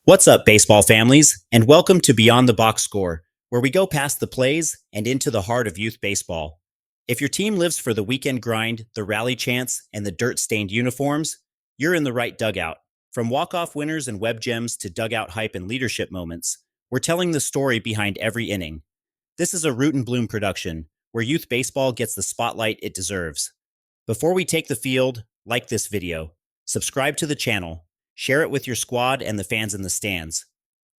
What's up, baseball families, and welcome to Beyond the Box Score, where we go past the plays and into the heart of youth baseball. If your team lives for the weekend grind, the rally chants, and the dirt-stained uniforms, you're in the right dugout. From walk-off winners and web gems to dugout hype and leadership moments, we're telling the story behind every inning. This is a Root and Bloom production, where youth baseball gets the spotlight it deserves. Before we take the field, like this video, subscribe to the channel, share it with your squad and the fans in the stands.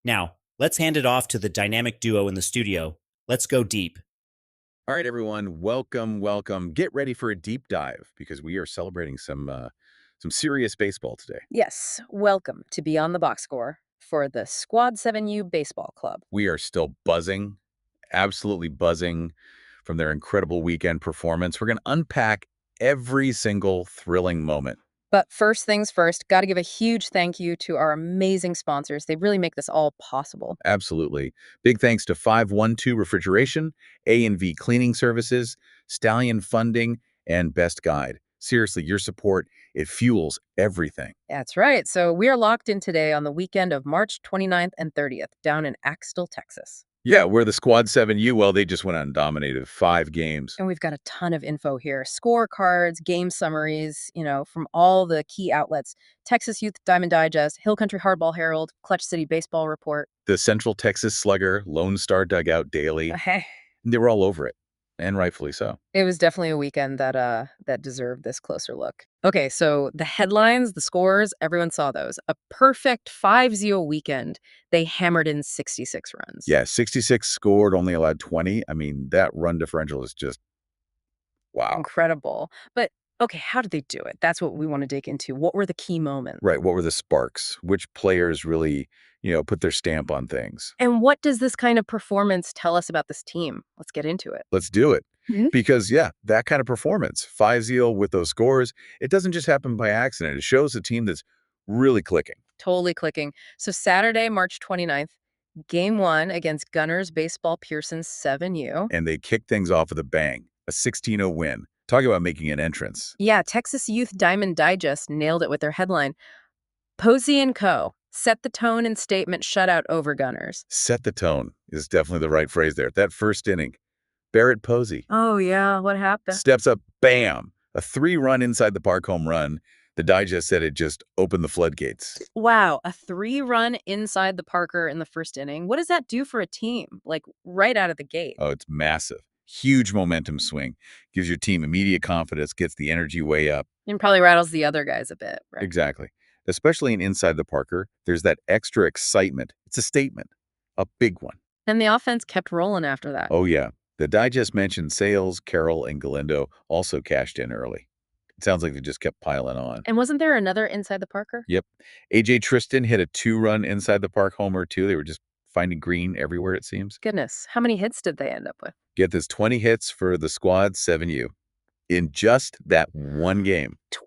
Now, let's hand it off to the dynamic duo in the studio. Let's go deep. All right, everyone, welcome. Get ready for a deep dive because we are celebrating some serious baseball today. Yes, welcome to Beyond the Box Score for the Squad 7U Baseball Club. We are still buzzing, absolutely buzzing from their incredible weekend performance. We're going to unpack every single thrilling moment. But first things first, got to give a huge thank you to our amazing sponsors. They really make this all possible. Absolutely. Big thanks to 512 Refrigeration, A&V Cleaning Services, Stallion Funding, and Best Guide. Seriously, your support, it fuels everything. That's right. So we are locked in today on the weekend of March 29th and 30th down in Axtell, Texas. Yeah, where the Squad 7U, well, they just went out and dominated 5 games. And we've got a ton of info here, scorecards, game summaries, from all the key outlets: Texas Youth Diamond Digest, Hill Country Hardball Herald, Clutch City Baseball Report. The Central Texas Slugger, Lone Star Dugout Daily, Hey, they were all over it, and rightfully so. it was definitely a weekend that deserved this closer look. Okay, so the headlines, the scores, everyone saw those. A perfect 5-0 weekend. They hammered in 66 runs. Yeah, 66 scored, only allowed 20. I mean, that run differential is just, wow. Incredible. But okay, how did they do it? That's what we want to dig into. What were the key moments? Right, what were the sparks? Which players really, put their stamp on things? And what does this kind of performance tell us about this team? Let's get into it. Let's do it. Mhm. Because, yeah, that kind of performance, 5-0 with those scores, it doesn't just happen by accident. It shows a team that's really clicking. Totally clicking. So Saturday, March 29th, game 1 against Gunners Baseball Pearson 7U. And they kicked things off with a bang, a 16-0 win. Talk about making an entrance. Yeah, Texas Youth Diamond Digest nailed it with their headline: Posey and Co. set the tone and statement shutout over Gunners. Set the tone is definitely the right phrase there. That first inning, Barrett Posey Oh, yeah. What happened? steps up, bam, a 3-run inside the park home run. The Digest said it just opened the floodgates. Wow, a 3-run inside the Parker in the first inning. What does that do for a team? Like right out of the gate. Oh, it's massive. Huge momentum swing. Gives your team immediate confidence, gets the energy way up. And probably rattles the other guys a bit, right? Exactly. Especially in Inside the Parker, there's that extra excitement. It's a statement, a big one. And the offense kept rolling after that. Oh, yeah. The Digest mentioned Sayles, Carroll, and Galindo also cashed in early. It sounds like they just kept piling on. And wasn't there another inside the Parker? Yep. AJ Tristan hit a 2-run inside the park homer, too. They were just finding green everywhere, it seems. Goodness, how many hits did they end up with? Get this, 20 hits for the squad 7U in just that one game. 20?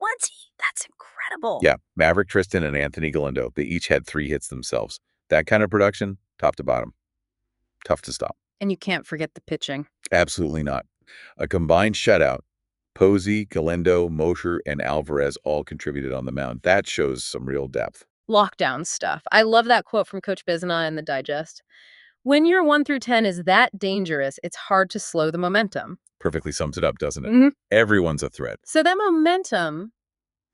That's incredible. Yeah, Maverick Tristan and Anthony Galindo, they each had 3 hits themselves. That kind of production, top to bottom, tough to stop. And you can't forget the pitching. Absolutely not. A combined shutout. Posey, Galindo, Moher, and Alvarez all contributed on the mound. That shows some real depth. Lockdown stuff. I love that quote from Coach Bizna in the Digest. When your 1 through 10 is that dangerous, it's hard to slow the momentum. Perfectly sums it up, doesn't it? Mhm. Everyone's a threat. So that momentum,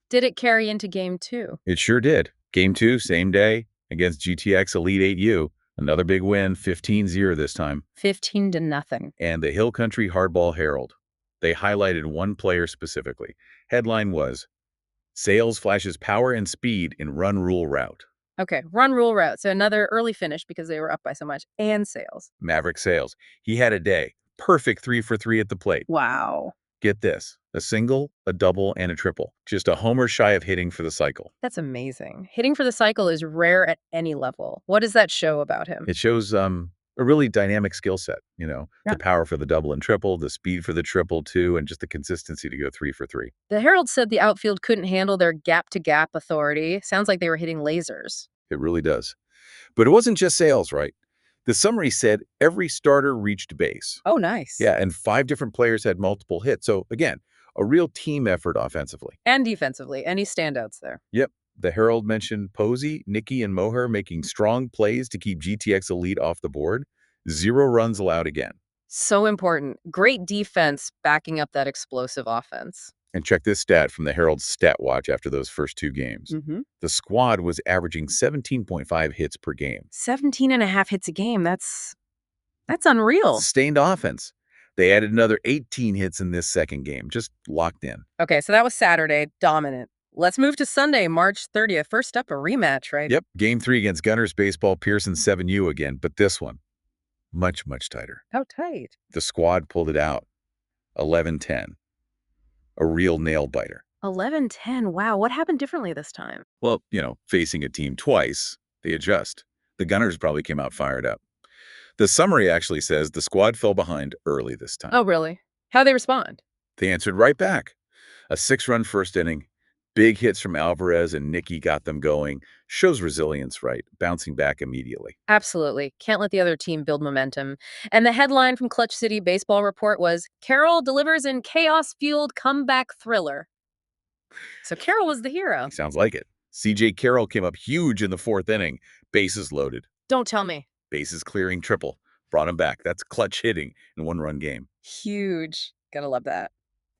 did it carry into game 2? It sure did. Game 2, same day, against GTX Elite 8U. Another big win, 15-0 this time. 15-0. And the Hill Country Hardball Herald. They highlighted one player specifically. Headline was, Sayles flashes power and speed in run rule route. Okay, run rule route. So another early finish because they were up by so much. And Sayles. Maverick Sayles. He had a day. Perfect 3 for 3 at the plate. Wow. Get this, a single, a double, and a triple. Just a homer shy of hitting for the cycle. That's amazing. Hitting for the cycle is rare at any level. What does that show about him? It shows a really dynamic skill set, Yeah. the power for the double and triple, the speed for the triple too, and just the consistency to go 3 for 3. The Herald said the outfield couldn't handle their gap-to-gap authority. Sounds like they were hitting lasers. It really does. But it wasn't just Sayles, right? The summary said every starter reached base. Oh, nice. Yeah, and 5 different players had multiple hits. So again, a real team effort offensively. And defensively. Any standouts there? Yep. The Herald mentioned Posey, Knicky, and Moher making strong plays to keep GTX Elite off the board. 0 runs allowed again. So important. Great defense backing up that explosive offense. And check this stat from the Herald's stat watch after those first 2 games. Mm-hmm. The squad was averaging 17.5 hits per game. 17 and a half hits a game. That's unreal. Sustained offense. They added another 18 hits in this second game, just locked in. Okay, so that was Saturday, dominant. Let's move to Sunday, March 30th. First up, a rematch, right? Yep, Game 3 against Gunners Baseball, Pearson 7U again, but this one, much, much tighter. How tight? The squad pulled it out, 11-10. A real nail-biter. 11-10. Wow, what happened differently this time? Well, facing a team twice, they adjust. The Gunners probably came out fired up. The summary actually says the squad fell behind early this time. Oh, really? How'd they respond? They answered right back. A 6-run first inning, big hits from Alvarez and Knicky got them going. Shows resilience, right? Bouncing back immediately. Absolutely. Can't let the other team build momentum. And the headline from Clutch City Baseball Report was, Carroll delivers in chaos-fueled comeback thriller. So Carroll was the hero. Sounds like it. C.J. Carroll came up huge in the 4th inning. Bases loaded. Don't tell me. Bases clearing triple. Brought him back. That's clutch hitting in a 1-run game. Huge. Gotta love that.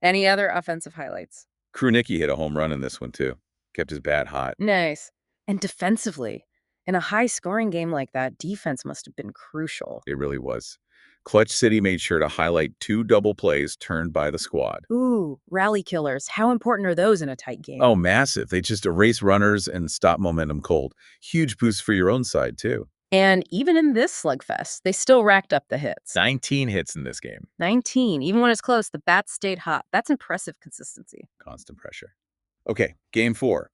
Any other offensive highlights? Knicky hit a home run in this one, too. Kept his bat hot. Nice. And defensively, in a high-scoring game like that, defense must have been crucial. It really was. Clutch City made sure to highlight 2 double plays turned by the squad. Ooh, rally killers. How important are those in a tight game? Oh, massive. They just erase runners and stop momentum cold. Huge boost for your own side, too. And even in this slugfest, they still racked up the hits. 19 hits in this game. 19. Even when it's close, the bats stayed hot. That's impressive consistency. Constant pressure. Okay, Game 4.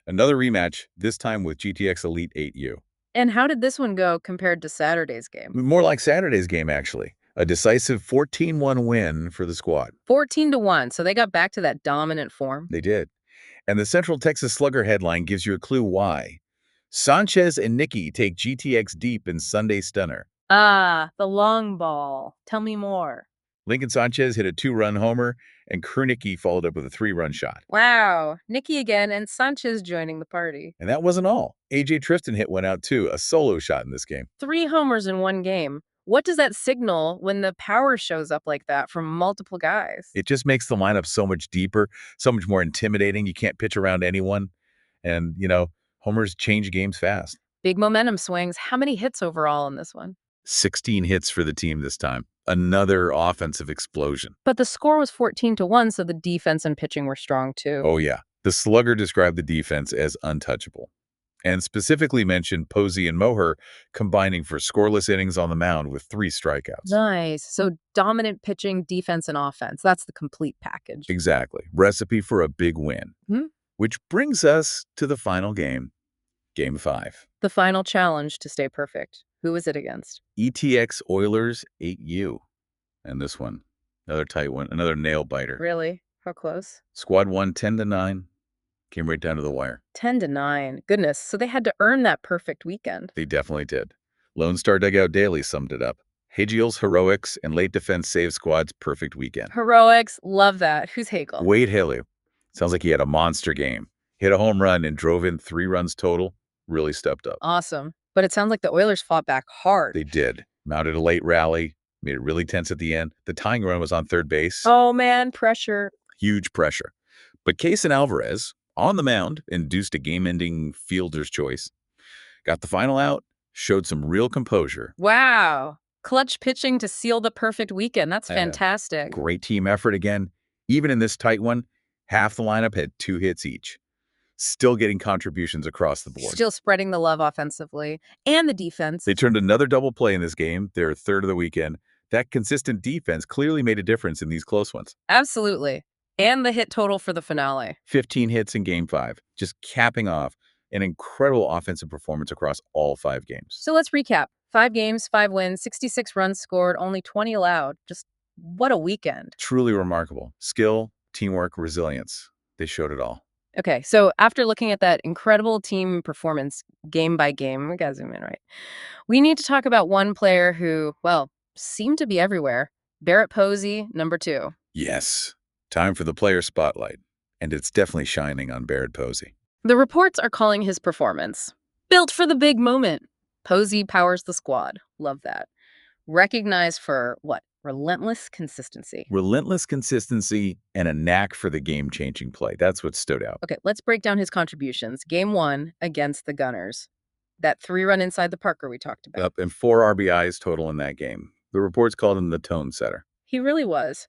Another rematch, this time with GTX Elite 8U. And how did this one go compared to Saturday's game? More like Saturday's game, actually. A decisive 14-1 win for the squad. 14-1, so they got back to that dominant form. They did. And the Central Texas Slugger headline gives you a clue why. Sanchez and Knicky take GTX deep in Sunday Stunner. Ah, the long ball. Tell me more. Lincoln Sanchez hit a 2-run homer, and Knicky followed up with a 3-run shot. Wow, Knicky again and Sanchez joining the party. And that wasn't all. A.J. Tristan hit one out too, a solo shot in this game. 3 homers in one game. What does that signal when the power shows up like that from multiple guys? It just makes the lineup so much deeper, so much more intimidating. You can't pitch around anyone. And, homers change games fast. Big momentum swings. How many hits overall in this one? 16 hits for the team this time. Another offensive explosion. But the score was 14-1, so the defense and pitching were strong too. Oh, yeah. The Slugger described the defense as untouchable, and specifically mentioned Posey and Moher combining for scoreless innings on the mound with 3 strikeouts. Nice. So dominant pitching, defense, and offense. That's the complete package. Exactly. Recipe for a big win. Hmm? Which brings us to the final game, Game 5. The final challenge to stay perfect. Who was it against? ETX Oilers 8U. And this one, another tight one, another nail-biter. Really? How close? Squad won 10-9. Came right down to the wire. 10-9. Goodness. So they had to earn that perfect weekend. They definitely did. Lone Star Dugout Daily summed it up. Hagel's heroics and late defense save squad's perfect weekend. Heroics. Love that. Who's Hagel? Wade Haley. Sounds like he had a monster game. Hit a home run and drove in 3 runs total. Really stepped up. Awesome. But it sounds like the Oilers fought back hard. They did. Mounted a late rally. Made it really tense at the end. The tying run was on third base. Oh, man. Pressure. Huge pressure. But Case and Alvarez, on the mound, induced a game-ending fielder's choice. Got the final out. Showed some real composure. Wow. Clutch pitching to seal the perfect weekend. That's fantastic. Great team effort again. Even in this tight one, half the lineup had 2 hits each. Still getting contributions across the board. Still spreading the love offensively. And the defense. They turned another double play in this game, their 3rd of the weekend. That consistent defense clearly made a difference in these close ones. Absolutely. And the hit total for the finale. 15 hits in Game 5, just capping off an incredible offensive performance across all 5 games. So let's recap. 5 games, 5 wins, 66 runs scored, only 20 allowed. Just what a weekend. Truly remarkable. Skill, teamwork, resilience. They showed it all. Okay, so after looking at that incredible team performance game by game, we gotta zoom in, right? We need to talk about one player who, well, seemed to be everywhere. Barrett Posey, number 2. Yes. Time for the player spotlight. And it's definitely shining on Barrett Posey. The reports are calling his performance built for the big moment. Posey powers the squad. Love that. Recognized for what? Relentless consistency. Relentless consistency and a knack for the game-changing play. That's what stood out. Okay, let's break down his contributions. Game 1 against the Gunners. That 3-run inside the Parker we talked about. Up and 4 RBIs total in that game. The reports called him the tone setter. He really was.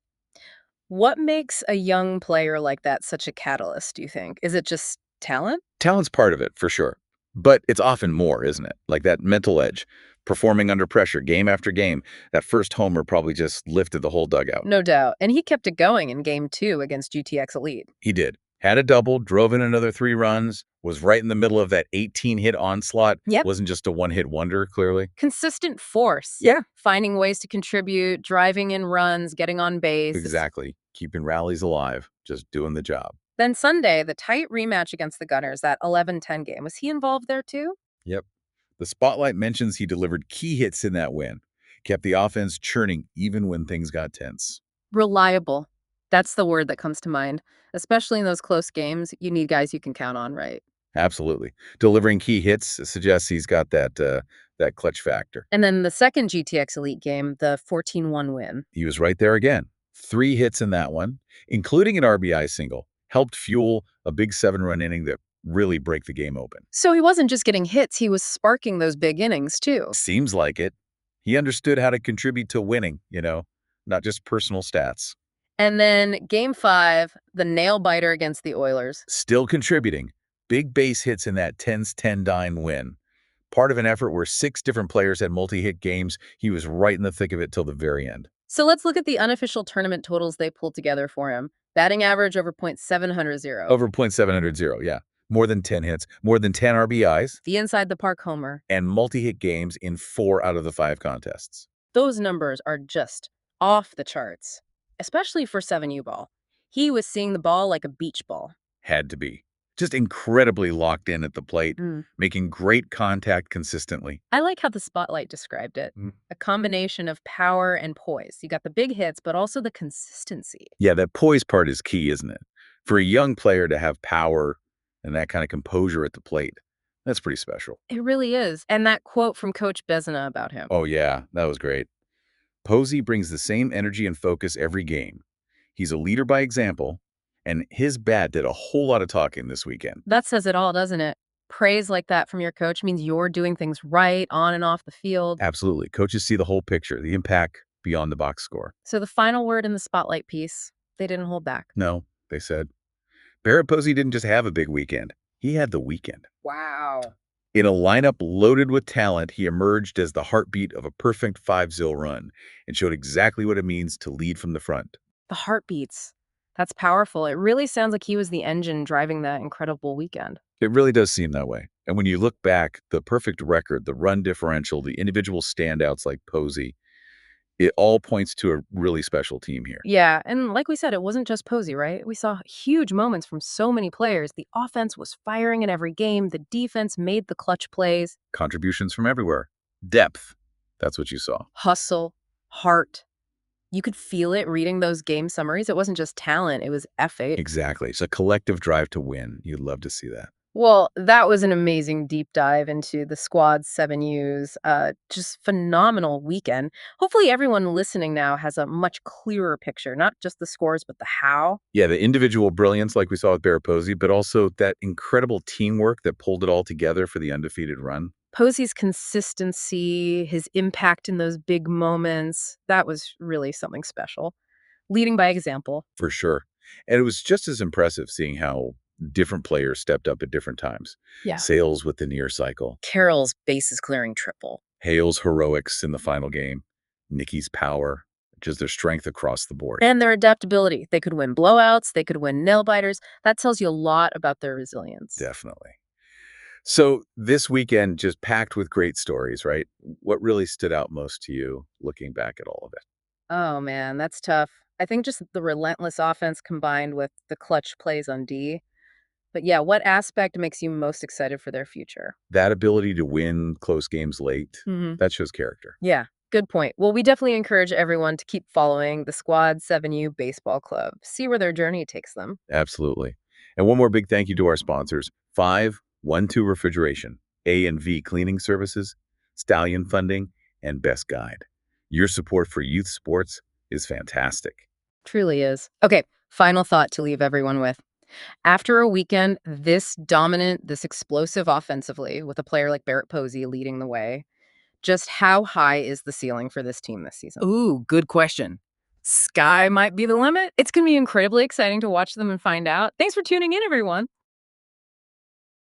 What makes a young player like that such a catalyst, do you think? Is it just talent? Talent's part of it, for sure. But it's often more, isn't it? Like that mental edge, performing under pressure game after game. That first homer probably just lifted the whole dugout. No doubt. And he kept it going in Game 2 against GTX Elite. He did. Had a double, drove in another 3 runs, was right in the middle of that 18-hit onslaught. Yep. Wasn't just a one-hit wonder, clearly. Consistent force. Yeah. Finding ways to contribute, driving in runs, getting on base. Exactly. Keeping rallies alive, just doing the job. Then Sunday, the tight rematch against the Gunners, that 11-10 game. Was he involved there too? Yep. The spotlight mentions he delivered key hits in that win, kept the offense churning even when things got tense. Reliable. That's the word that comes to mind. Especially in those close games, you need guys you can count on, right? Absolutely. Delivering key hits suggests he's got that clutch factor. And then the second GTX Elite game, the 14-1 win. He was right there again. 3 hits in that one, including an RBI single, helped fuel a big 7-run inning that really break the game open. So he wasn't just getting hits, he was sparking those big innings too. Seems like it. He understood how to contribute to winning, not just personal stats. And then Game 5, the nail-biter against the Oilers. Still contributing. Big base hits in that 10-10 win. Part of an effort where 6 different players had multi-hit games. He was right in the thick of it till the very end. So let's look at the unofficial tournament totals they pulled together for him. Batting average over .700. Over .700, yeah. More than 10 hits, more than 10 RBIs. The inside the park homer. And multi-hit games in 4 out of the 5 contests. Those numbers are just off the charts, especially for 7U ball. He was seeing the ball like a beach ball. Had to be. Just incredibly locked in at the plate, making great contact consistently. I like how the spotlight described it. A combination of power and poise. You got the big hits, but also the consistency. Yeah, that poise part is key, isn't it? For a young player to have power and that kind of composure at the plate, that's pretty special. It really is. And that quote from Coach Bezina about him. Oh, yeah, that was great. Posey brings the same energy and focus every game. He's a leader by example, and his bat did a whole lot of talking this weekend. That says it all, doesn't it? Praise like that from your coach means you're doing things right on and off the field. Absolutely. Coaches see the whole picture, the impact beyond the box score. So the final word in the spotlight piece, they didn't hold back. No, they said. Barrett Posey didn't just have a big weekend. He had the weekend. Wow. In a lineup loaded with talent, he emerged as the heartbeat of a perfect 5-0 run and showed exactly what it means to lead from the front. The heartbeats. That's powerful. It really sounds like he was the engine driving that incredible weekend. It really does seem that way. And when you look back, the perfect record, the run differential, the individual standouts like Posey, it all points to a really special team here. Yeah, and like we said, it wasn't just Posey, right? We saw huge moments from so many players. The offense was firing in every game. The defense made the clutch plays. Contributions from everywhere. Depth. That's what you saw. Hustle, heart. You could feel it reading those game summaries. It wasn't just talent, it was effort. Exactly. It's a collective drive to win. You'd love to see that. Well, that was an amazing deep dive into the squad's 7Us. Just phenomenal weekend. Hopefully everyone listening now has a much clearer picture, not just the scores, but the how. Yeah, the individual brilliance like we saw with Barrett Posey, but also that incredible teamwork that pulled it all together for the undefeated run. Posey's consistency, his impact in those big moments, that was really something special. Leading by example. For sure. And it was just as impressive seeing how different players stepped up at different times. Yeah. Sayles with the near cycle. Carroll's bases clearing triple. Hale's heroics in the final game. Nicky's power. Just their strength across the board. And their adaptability. They could win blowouts. They could win nail biters. That tells you a lot about their resilience. Definitely. So this weekend just packed with great stories, right? What really stood out most to you looking back at all of it? Oh, man, that's tough. I think just the relentless offense combined with the clutch plays on D. But yeah, what aspect makes you most excited for their future? That ability to win close games late, that shows character. Yeah, good point. Well, we definitely encourage everyone to keep following the Squad 7U Baseball Club. See where their journey takes them. Absolutely. And one more big thank you to our sponsors. 512 Refrigeration, A&V Cleaning Services, Stallion Funding, and Best Guide. Your support for youth sports is fantastic. Truly is. Okay, final thought to leave everyone with. After a weekend this dominant, this explosive offensively, with a player like Barrett Posey leading the way, just how high is the ceiling for this team this season? Ooh, good question. Sky might be the limit. It's going to be incredibly exciting to watch them and find out. Thanks for tuning in, everyone.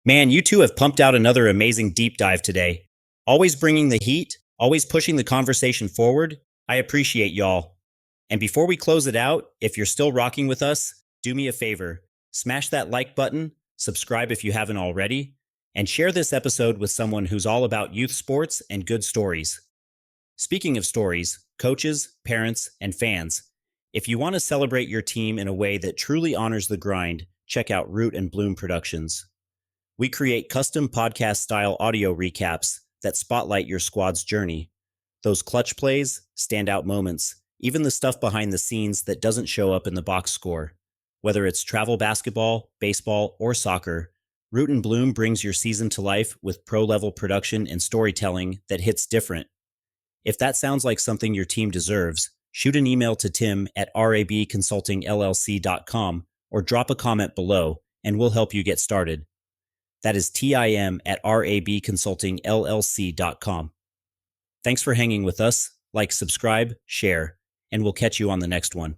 Man, you two have pumped out another amazing deep dive today. Always bringing the heat, always pushing the conversation forward. I appreciate y'all. And before we close it out, if you're still rocking with us, do me a favor. Smash that like button, subscribe if you haven't already, and share this episode with someone who's all about youth sports and good stories. Speaking of stories, coaches, parents, and fans, if you want to celebrate your team in a way that truly honors the grind, check out Root and Bloom Productions. We create custom podcast-style audio recaps that spotlight your squad's journey. Those clutch plays, standout moments, even the stuff behind the scenes that doesn't show up in the box score. Whether it's travel basketball, baseball, or soccer, Root and Bloom brings your season to life with pro-level production and storytelling that hits different. If that sounds like something your team deserves, shoot an email to Tim at rabconsultingllc.com or drop a comment below, and we'll help you get started. That is TIM at rabconsultingllc.com. Thanks for hanging with us. Like, subscribe, share, and we'll catch you on the next one.